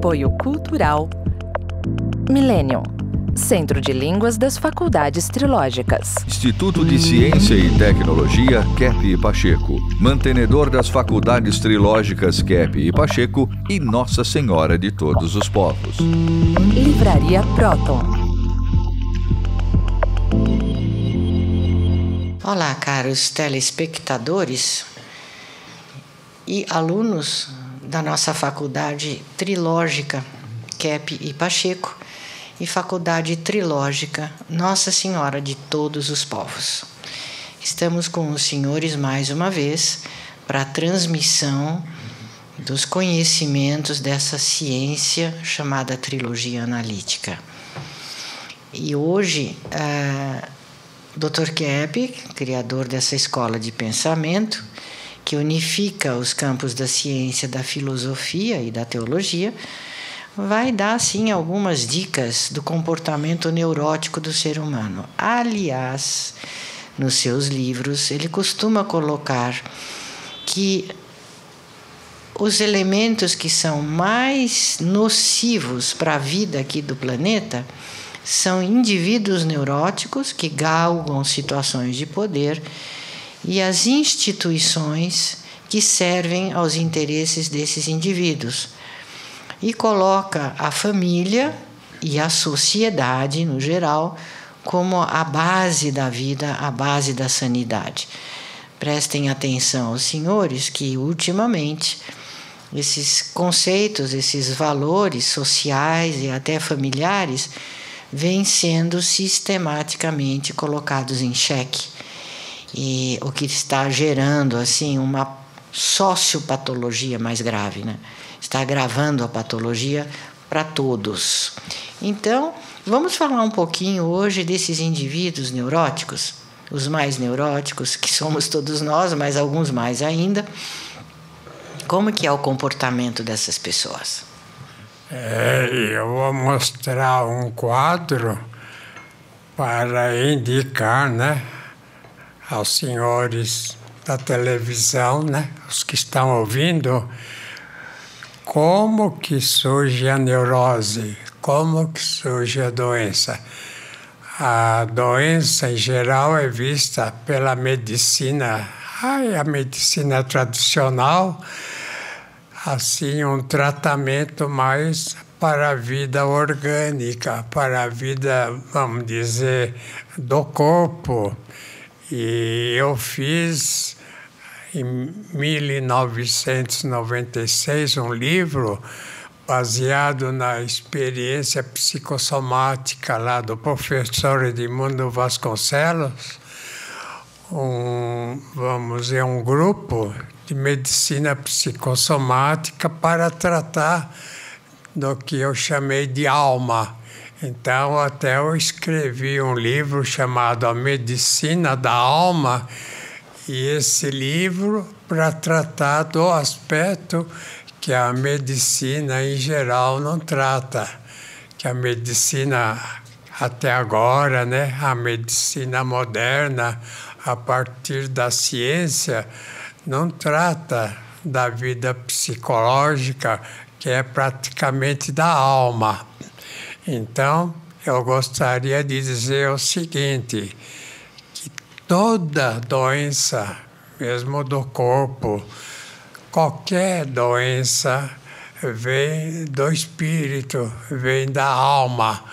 Apoio Cultural Millennium, Centro de Línguas das Faculdades Trilógicas. Instituto de Ciência e Tecnologia Kepp e Pacheco, mantenedor das Faculdades Trilógicas Kepp e Pacheco e Nossa Senhora de Todos os Povos. Livraria Próton. Olá, caros telespectadores e alunos da nossa Faculdade Trilógica Kepp e Pacheco e Faculdade Trilógica Nossa Senhora de Todos os Povos. Estamos com os senhores mais uma vez para a transmissão dos conhecimentos dessa ciência chamada trilogia analítica. E hoje, Dr. Kepp, criador dessa escola de pensamento, que unifica os campos da ciência, da filosofia e da teologia, vai dar, sim, algumas dicas do comportamento neurótico do ser humano. Aliás, nos seus livros, ele costuma colocar que os elementos que são mais nocivos para a vida aqui do planeta são indivíduos neuróticos que galgam situações de poder e as instituições que servem aos interesses desses indivíduos. E coloca a família e a sociedade, no geral, como a base da vida, a base da sanidade. Prestem atenção, os senhores, que ultimamente esses conceitos, esses valores sociais e até familiares vêm sendo sistematicamente colocados em xeque. E o que está gerando assim uma sociopatologia mais grave, né? Está agravando a patologia para todos. Então, vamos falar um pouquinho hoje desses indivíduos neuróticos, os mais neuróticos, que somos todos nós, mas alguns mais ainda. Como que é o comportamento dessas pessoas? Eu vou mostrar um quadro para indicar, né, aos senhores da televisão, né, os que estão ouvindo, como que surge a neurose, como que surge a doença. A doença, em geral, é vista pela medicina, a medicina tradicional, assim, um tratamento mais para a vida orgânica, para a vida, vamos dizer, do corpo. E eu fiz, em 1996, um livro baseado na experiência psicossomática lá do professor Edmundo Vasconcelos, um grupo de medicina psicossomática para tratar do que eu chamei de alma. Então, até eu escrevi um livro chamado A Medicina da Alma, e esse livro para tratar do aspecto que a medicina em geral não trata, que a medicina até agora, né, a medicina moderna, a partir da ciência, não trata da vida psicológica, que é praticamente da alma. Então, eu gostaria de dizer o seguinte, que toda doença, mesmo do corpo, qualquer doença vem do espírito, vem da alma.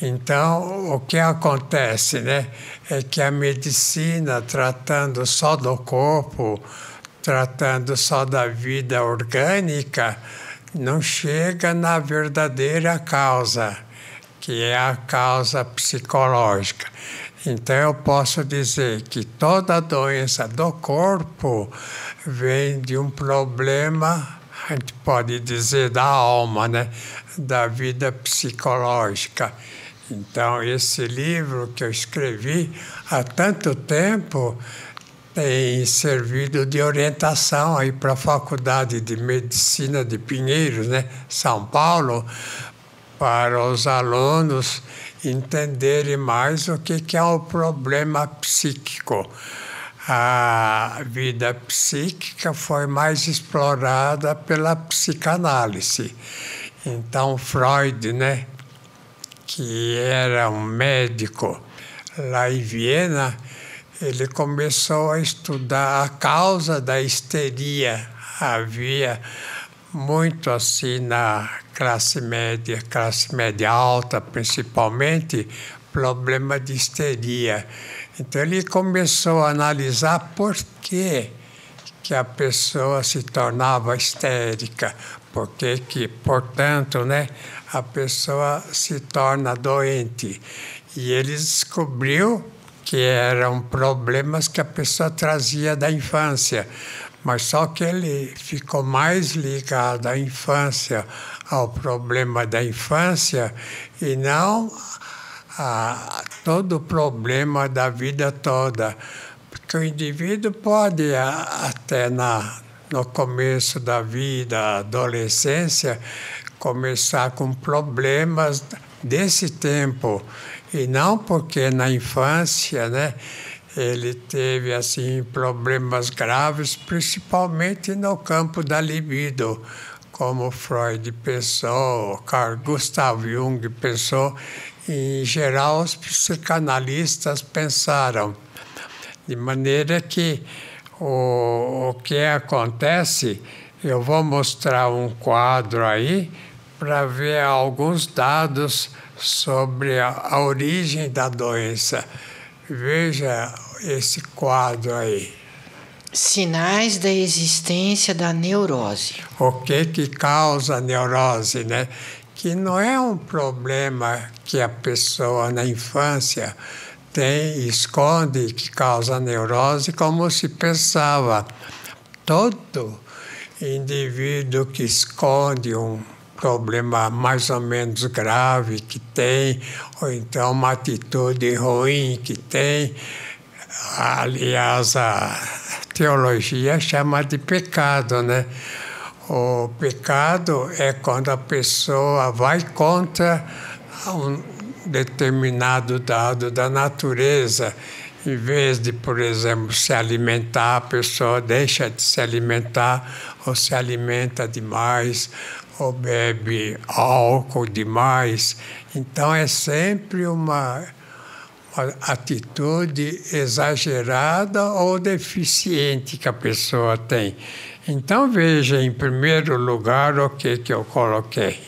Então, o que acontece, né, é que a medicina, tratando só do corpo, tratando só da vida orgânica, não chega na verdadeira causa, que é a causa psicológica. Então, eu posso dizer que toda doença do corpo vem de um problema, a gente pode dizer, da alma, né? Da vida psicológica. Então, esse livro que eu escrevi há tanto tempo tem servido de orientação aí para a Faculdade de Medicina de Pinheiros, né, São Paulo, para os alunos entenderem mais o que é o problema psíquico. A vida psíquica foi mais explorada pela psicanálise. Então Freud, né, que era um médico lá em Viena, ele começou a estudar a causa da histeria. Havia muito assim na classe média alta, principalmente, problema de histeria. Então ele começou a analisar por que a pessoa se tornava histérica, porque que, portanto, né, a pessoa se torna doente. E ele descobriu que eram problemas que a pessoa trazia da infância, mas só que ele ficou mais ligado à infância, ao problema da infância, e não a todo o problema da vida toda. Porque o indivíduo pode, até no começo da vida, adolescência, começar com problemas desse tempo. E não porque na infância, né, ele teve assim problemas graves, principalmente no campo da libido, como Freud pensou, Carl Gustav Jung pensou, e, em geral os psicanalistas pensaram. De maneira que o que acontece, eu vou mostrar um quadro aí para ver alguns dados sobre a origem da doença. Veja esse quadro aí. Sinais da existência da neurose. O que causa a neurose, né? Que não é um problema que a pessoa na infância esconde, que causa neurose, como se pensava. Todo indivíduo que esconde um problema mais ou menos grave que tem, ou então uma atitude ruim que tem, aliás, a teologia chama de pecado, né? O pecado é quando a pessoa vai contra um determinado dado da natureza. Em vez de, por exemplo, se alimentar, a pessoa deixa de se alimentar, ou se alimenta demais, ou bebe álcool demais. Então é sempre uma atitude exagerada ou deficiente que a pessoa tem. Então veja, em primeiro lugar, o que eu coloquei.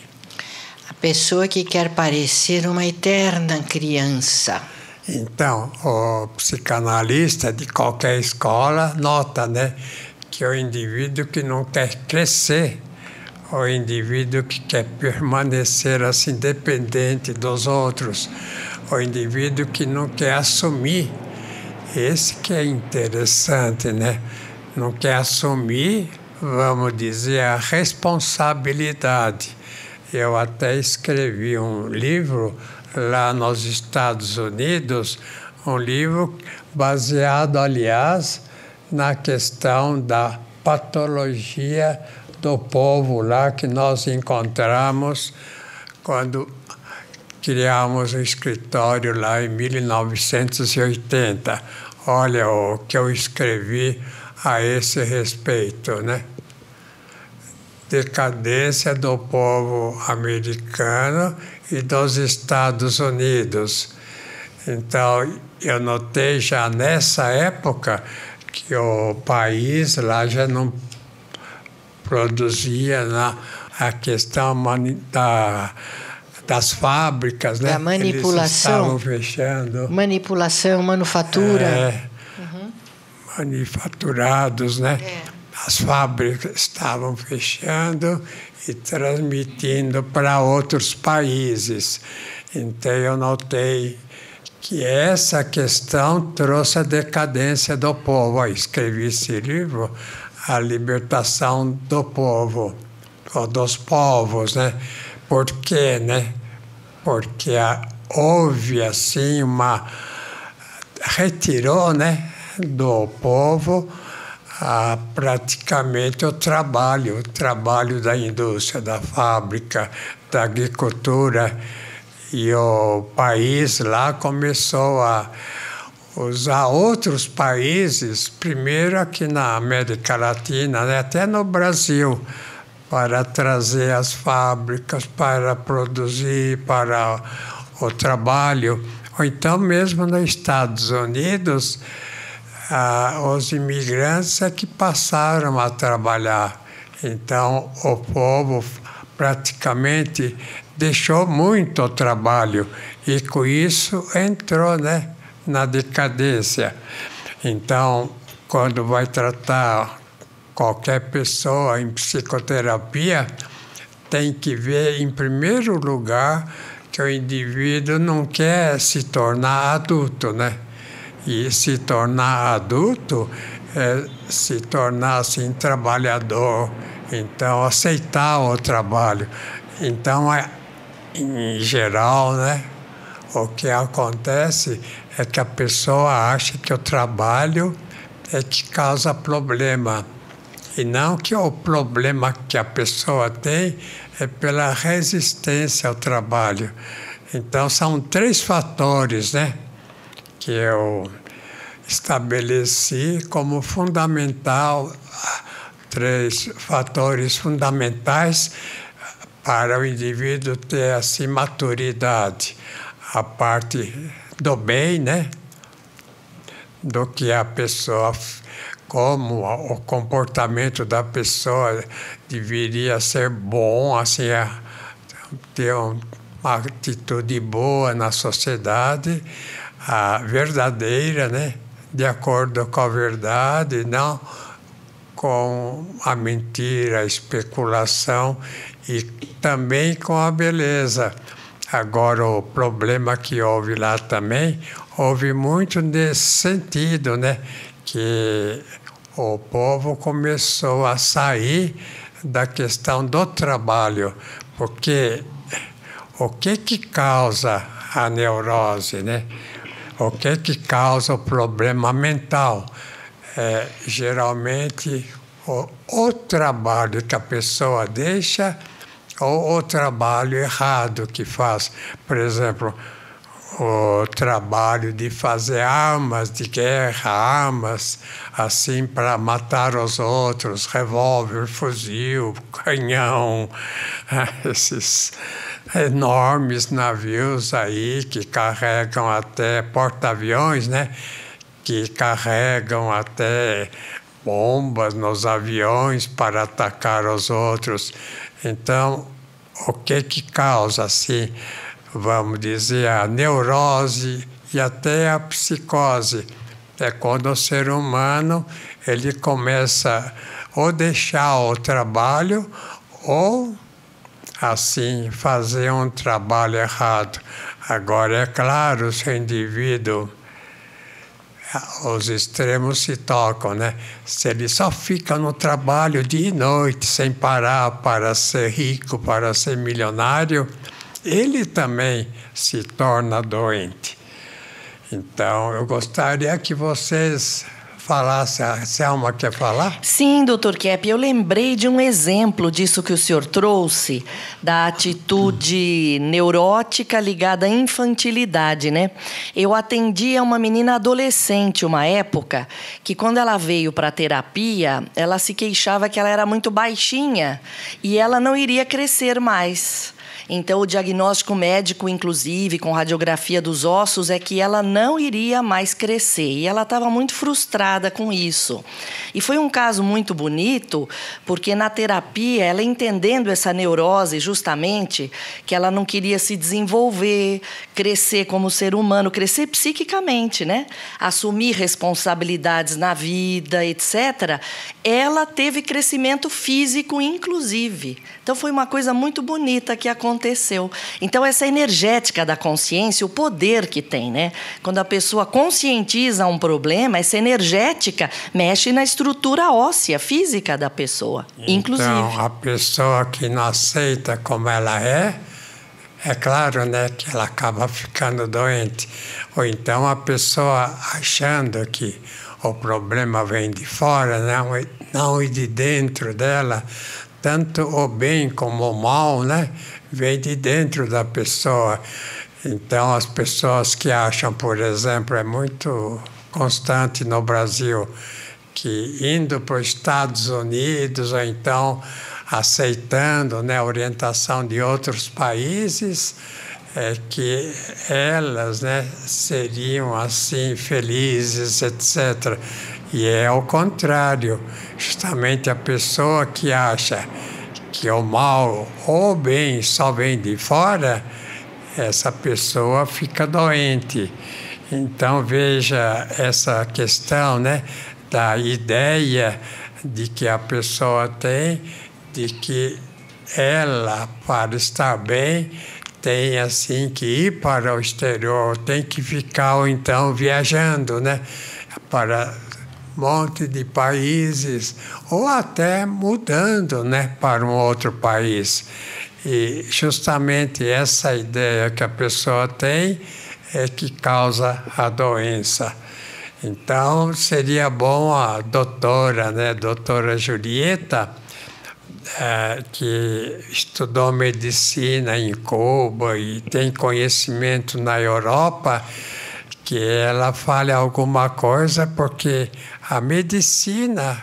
A pessoa que quer parecer uma eterna criança. Então, o psicanalista de qualquer escola nota, né, que o indivíduo que não quer crescer, o indivíduo que quer permanecer assim dependente dos outros, o indivíduo que não quer assumir, esse que é interessante, né? Não quer assumir, vamos dizer, a responsabilidade. Eu até escrevi um livro lá nos Estados Unidos, um livro baseado, aliás, na questão da patologia do povo lá que nós encontramos quando criamos um escritório lá em 1980. Olha o que eu escrevi a esse respeito, né? Decadência do povo americano e dos Estados Unidos. Então, eu notei já nessa época que o país lá já não produzia a questão das fábricas, né? Da manipulação. Eles estavam fechando. Manipulação, manufatura. Manufaturados, né? As fábricas estavam fechando e transmitindo para outros países. Então, eu notei que essa questão trouxe a decadência do povo. Eu escrevi esse livro, A Libertação do Povo, ou dos povos, né? Por quê, né? Porque houve, assim, retirou, né, do povo praticamente o trabalho da indústria, da fábrica, da agricultura. E o país lá começou a usar outros países, primeiro aqui na América Latina, né, até no Brasil, para trazer as fábricas, para produzir, para o trabalho. Ou então, mesmo nos Estados Unidos, os imigrantes é que passaram a trabalhar. Então, o povo praticamente deixou muito o trabalho e, com isso, entrou, né, na decadência. Então, quando vai tratar qualquer pessoa em psicoterapia, tem que ver, em primeiro lugar, que o indivíduo não quer se tornar adulto, né? E se tornar adulto é se tornar, assim, trabalhador. Então, aceitar o trabalho. Então, em geral, né, o que acontece é que a pessoa acha que o trabalho é que causa problema. E não que o problema que a pessoa tem é pela resistência ao trabalho. Então, são 3 fatores, né, que eu estabeleci como fundamental, 3 fatores fundamentais para o indivíduo ter, assim, maturidade. A parte do bem, né, do que a pessoa, como o comportamento da pessoa deveria ser bom, assim, ter uma atitude boa na sociedade, a verdadeira, né, de acordo com a verdade, não com a mentira, a especulação e também com a beleza. Agora, o problema que houve lá também, houve muito nesse sentido, né, que o povo começou a sair da questão do trabalho, porque o que causa a neurose, né? O que causa o problema mental? Geralmente, o trabalho que a pessoa deixa ou o trabalho errado que faz. Por exemplo, o trabalho de fazer armas de guerra, armas assim para matar os outros, revólver, fuzil, canhão, esses enormes navios aí que carregam até porta-aviões, né? Que carregam até bombas nos aviões para atacar os outros. Então, o que causa, assim, vamos dizer, a neurose e até a psicose? É quando o ser humano ele começa ou deixar o trabalho ou, assim, fazer um trabalho errado. Agora, é claro, se o indivíduo, os extremos se tocam, né? Se ele só fica no trabalho dia e noite, sem parar para ser rico, para ser milionário, ele também se torna doente. Então, eu gostaria que vocês falassem. A Selma quer falar? Sim, Dr. Kepp, eu lembrei de um exemplo disso que o senhor trouxe, da atitude neurótica ligada à infantilidade, né? Eu atendi a uma menina adolescente, uma época, que quando ela veio para a terapia, ela se queixava que ela era muito baixinha e ela não iria crescer mais. Então, o diagnóstico médico, inclusive, com radiografia dos ossos, é que ela não iria mais crescer. E ela estava muito frustrada com isso. E foi um caso muito bonito, porque na terapia, ela entendendo essa neurose, justamente, que ela não queria se desenvolver, crescer como ser humano, crescer psiquicamente, né? Assumir responsabilidades na vida, etc. Ela teve crescimento físico, inclusive. Então, foi uma coisa muito bonita que aconteceu. Então, essa energética da consciência, o poder que tem, né? Quando a pessoa conscientiza um problema, essa energética mexe na estrutura óssea, física da pessoa, inclusive. Então, a pessoa que não aceita como ela é claro, né, que ela acaba ficando doente. Ou então a pessoa achando que o problema vem de fora, não e de dentro dela, tanto o bem como o mal, né, vem de dentro da pessoa. Então, as pessoas que acham, por exemplo, é muito constante no Brasil, que indo para os Estados Unidos, ou então aceitando, né, a orientação de outros países, que elas, né, seriam assim felizes, etc. E é ao contrário, justamente a pessoa que acha que o mal ou o bem só vem de fora, essa pessoa fica doente. Então veja essa questão, né, da ideia de que a pessoa tem de que ela, para estar bem, tem assim que ir para o exterior, tem que ficar ou então viajando, né, para um monte de países ou até mudando, né, para um outro país. E justamente essa ideia que a pessoa tem é que causa a doença. Então seria bom a doutora, né, doutora Julieta, que estudou medicina em Cuba e tem conhecimento na Europa, que ela fale alguma coisa, porque a medicina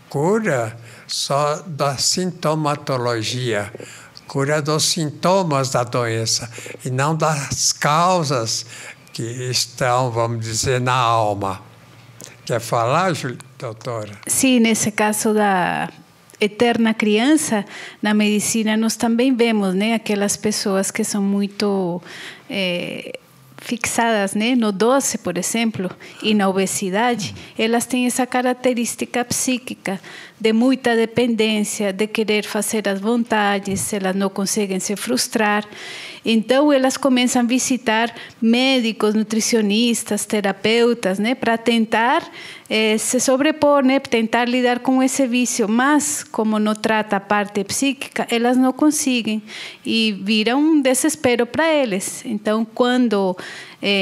cura só da sintomatologia, cura dos sintomas da doença e não das causas que estão, vamos dizer, na alma. Quer falar, doutora? Sim, nesse caso da eterna criança, na medicina nós também vemos, né, aquelas pessoas que são muito fixadas, né, no doce, por exemplo, e na obesidade, elas têm essa característica psíquica de muita dependência, de querer fazer as vontades, elas não conseguem se frustrar. Então, elas começam a visitar médicos, nutricionistas, terapeutas, né, para tentar se sobrepor, né, tentar lidar com esse vício. Mas, como não trata a parte psíquica, elas não conseguem e vira um desespero para eles. Então, quando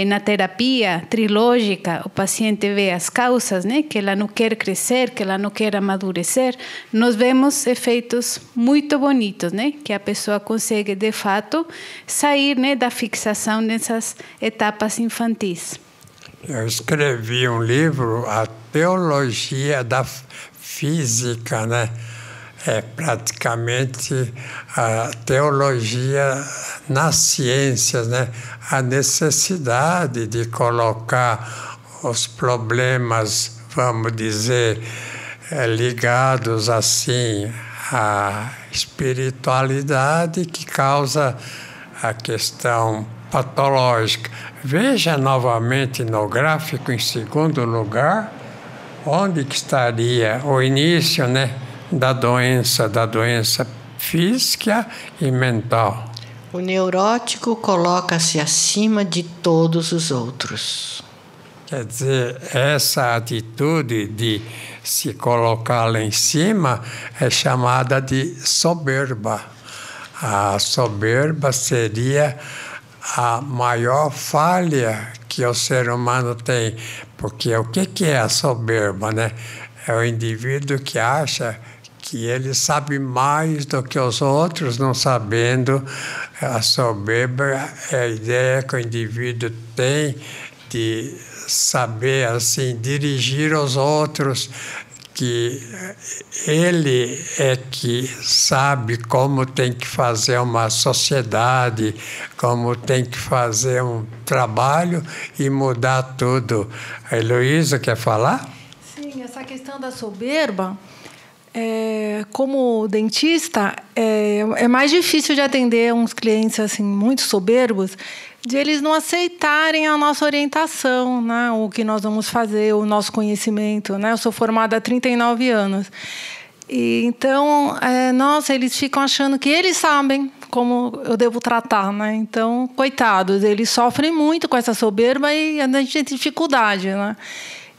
na terapia trilógica o paciente vê as causas, né, que ela não quer crescer, que ela não quer amadurecer, nós vemos efeitos muito bonitos, né, que a pessoa consegue de fato sair, né, da fixação nessas etapas infantis. Eu escrevi um livro, A Teologia da Física, né? É praticamente a teologia nas ciências, né? A necessidade de colocar os problemas, vamos dizer, ligados assim à espiritualidade que causa a questão patológica. Veja novamente no gráfico, em segundo lugar, onde que estaria o início, né, da doença física e mental. O neurótico coloca-se acima de todos os outros. Quer dizer, essa atitude de se colocar lá em cima é chamada de soberba. A soberba seria a maior falha que o ser humano tem. Porque o que é a soberba, né? É o indivíduo que acha que ele sabe mais do que os outros, não sabendo. A soberba é a ideia que o indivíduo tem de saber, assim, dirigir os outros, que ele é que sabe como tem que fazer uma sociedade, como tem que fazer um trabalho e mudar tudo. A Heloísa quer falar? Sim, essa questão da soberba, como dentista, é mais difícil de atender uns clientes assim, muito soberbos, de eles não aceitarem a nossa orientação, né? O que nós vamos fazer, o nosso conhecimento, né? Eu sou formada há 39 anos. E, então, eles ficam achando que eles sabem como eu devo tratar, né? Então, coitados, eles sofrem muito com essa soberba e a gente tem dificuldade, né?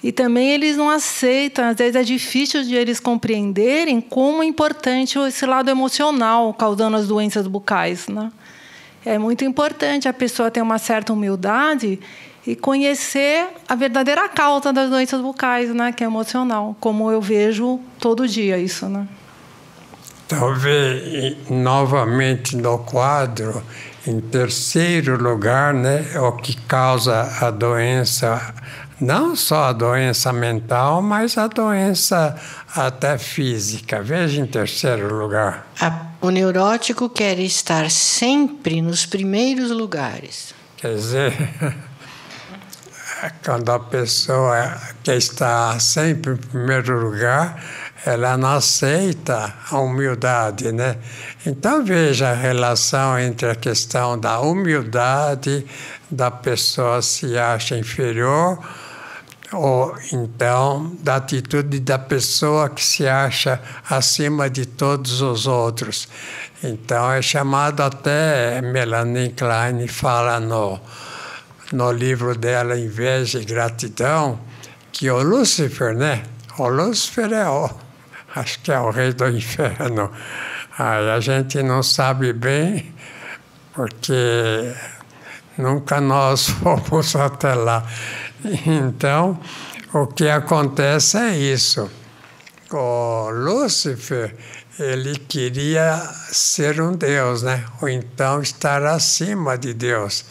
E também eles não aceitam, às vezes é difícil de eles compreenderem como é importante esse lado emocional causando as doenças bucais, né? É muito importante a pessoa ter uma certa humildade e conhecer a verdadeira causa das doenças bucais, né, que é emocional, como eu vejo todo dia isso, né? Talvez novamente no quadro Em terceiro lugar, né, o que causa a doença, não só a doença mental, mas a doença até física. Veja em terceiro lugar. O neurótico quer estar sempre nos primeiros lugares. Quer dizer, quando a pessoa quer estar sempre em primeiro lugar, ela não aceita a humildade, né? Então veja a relação entre a questão da humildade, da pessoa se acha inferior, ou então da atitude da pessoa que se acha acima de todos os outros. Então é chamado até, Melanie Klein fala no livro dela, Inveja e Gratidão, que o Lúcifer, né? O Lúcifer acho que é o rei do inferno. Aí a gente não sabe bem, porque nunca nós fomos até lá. Então, o que acontece é isso. O Lúcifer, ele queria ser um Deus, né? Ou então estar acima de Deus.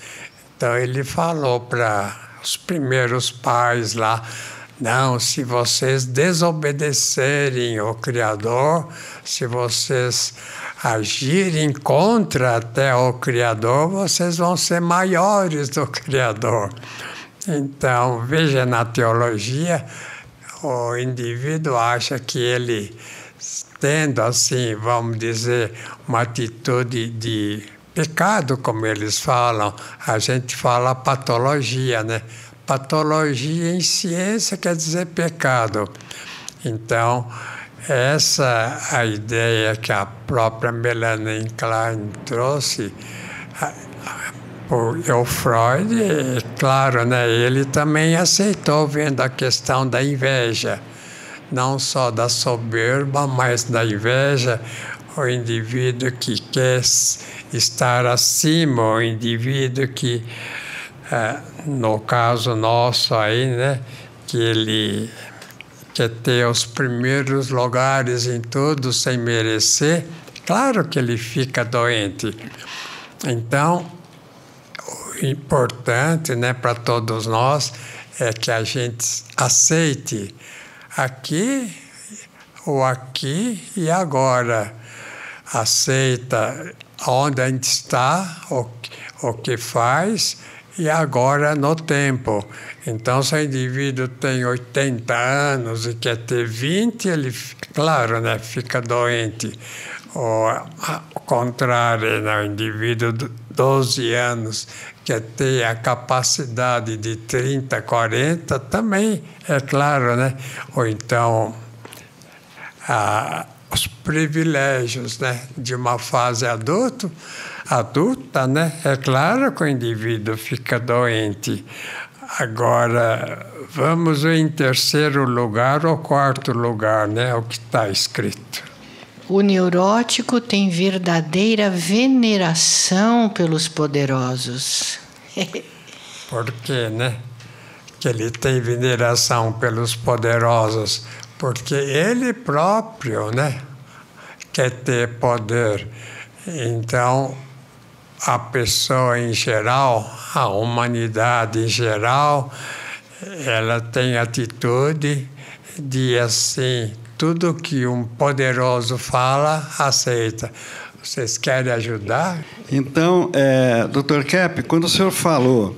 Então ele falou para os primeiros pais lá, não, se vocês desobedecerem ao Criador, se vocês agirem contra até o Criador, vocês vão ser maiores do Criador. Então, veja, na teologia, o indivíduo acha que ele, tendo assim, vamos dizer, uma atitude de pecado, como eles falam, a gente fala patologia, né? Patologia em ciência quer dizer pecado. Então, essa é a ideia que a própria Melanie Klein trouxe. O Freud, claro, né, ele também aceitou, vendo a questão da inveja, não só da soberba, mas da inveja, o indivíduo que quer estar acima, o indivíduo que, no caso nosso aí, né, que ele quer ter os primeiros lugares em tudo sem merecer, claro que ele fica doente. Então, o importante, né, para todos nós é que a gente aceite aqui e agora. Aceita onde a gente está, o que faz e agora no tempo. Então, se o indivíduo tem 80 anos e quer ter 20, ele, claro, né, fica doente. Ou, ao contrário, né, o indivíduo de 12 anos quer ter a capacidade de 30, 40, também, é claro, né? Ou então, os privilégios, né, de uma fase adulta, né? É claro que o indivíduo fica doente. Agora, vamos em terceiro lugar ou quarto lugar, né? O que está escrito. O neurótico tem verdadeira veneração pelos poderosos. Por quê, né? Que ele tem veneração pelos poderosos? Porque ele próprio, né, quer ter poder. Então, a pessoa em geral, a humanidade em geral, ela tem atitude de, assim, tudo que um poderoso fala, aceita. Vocês querem ajudar? Então, Dr. Kepp, quando o senhor falou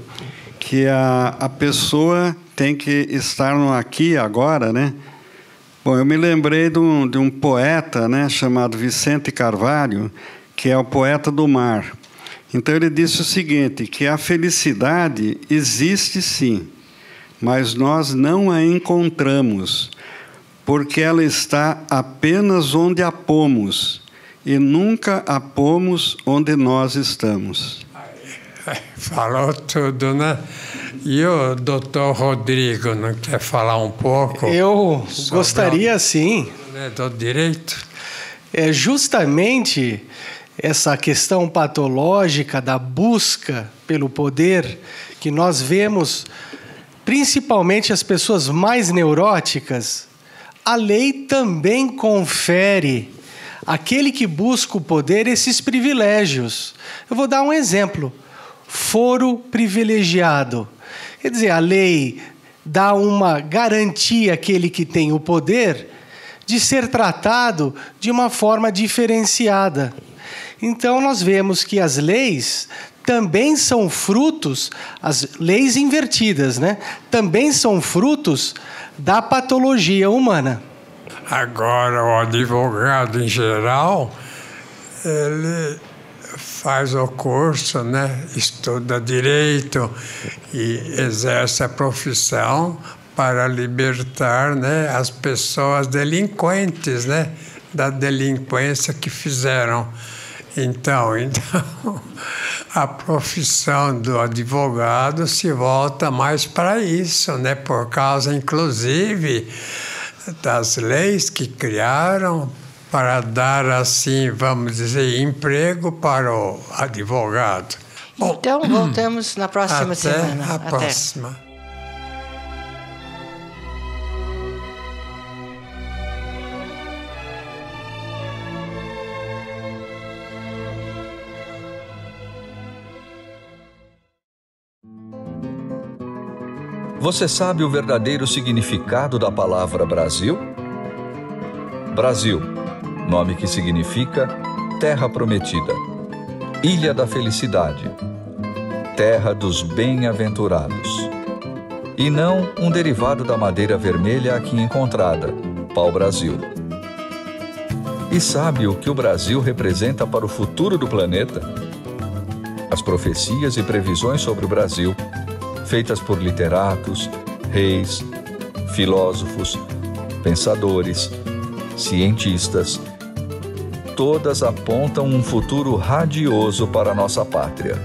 que a pessoa tem que estar no aqui e agora, né? Bom, eu me lembrei de um poeta, né, chamado Vicente Carvalho, que é o poeta do mar. Então ele disse o seguinte, que a felicidade existe sim, mas nós não a encontramos, porque ela está apenas onde a pomos, e nunca a pomos onde nós estamos. Falou tudo, né? E o doutor Rodrigo não quer falar um pouco? Eu gostaria, sim. Do direito? É justamente essa questão patológica da busca pelo poder que nós vemos, principalmente as pessoas mais neuróticas. A lei também confere aquele que busca o poder esses privilégios. Eu vou dar um exemplo. Foro privilegiado. Quer dizer, a lei dá uma garantia àquele que tem o poder de ser tratado de uma forma diferenciada. Então, nós vemos que as leis também são frutos, as leis invertidas, né? Também são frutos da patologia humana. Agora, o advogado, em geral, ele faz o curso, né? Estuda direito e exerce a profissão para libertar, né, as pessoas delinquentes, né, da delinquência que fizeram. Então, a profissão do advogado se volta mais para isso, né, por causa, inclusive, das leis que criaram para dar, assim, vamos dizer, emprego para o advogado. Bom, então, voltamos na próxima semana. Até a próxima. Você sabe o verdadeiro significado da palavra Brasil? Brasil, nome que significa Terra Prometida, Ilha da Felicidade, Terra dos Bem-aventurados. E não um derivado da madeira vermelha aqui encontrada, pau-brasil. E sabe o que o Brasil representa para o futuro do planeta? As profecias e previsões sobre o Brasil, feitas por literatos, reis, filósofos, pensadores, cientistas, todas apontam um futuro radioso para a nossa pátria.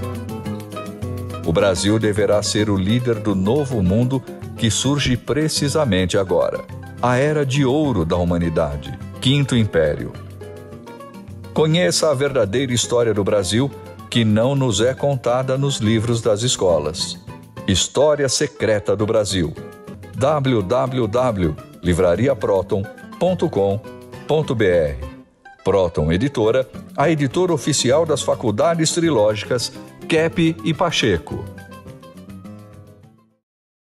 O Brasil deverá ser o líder do novo mundo que surge precisamente agora, a Era de Ouro da humanidade, Quinto Império. Conheça a verdadeira história do Brasil que não nos é contada nos livros das escolas. História Secreta do Brasil. www.livrariaproton.com.br. Proton Editora, a editora oficial das Faculdades Trilógicas, Kepp e Pacheco.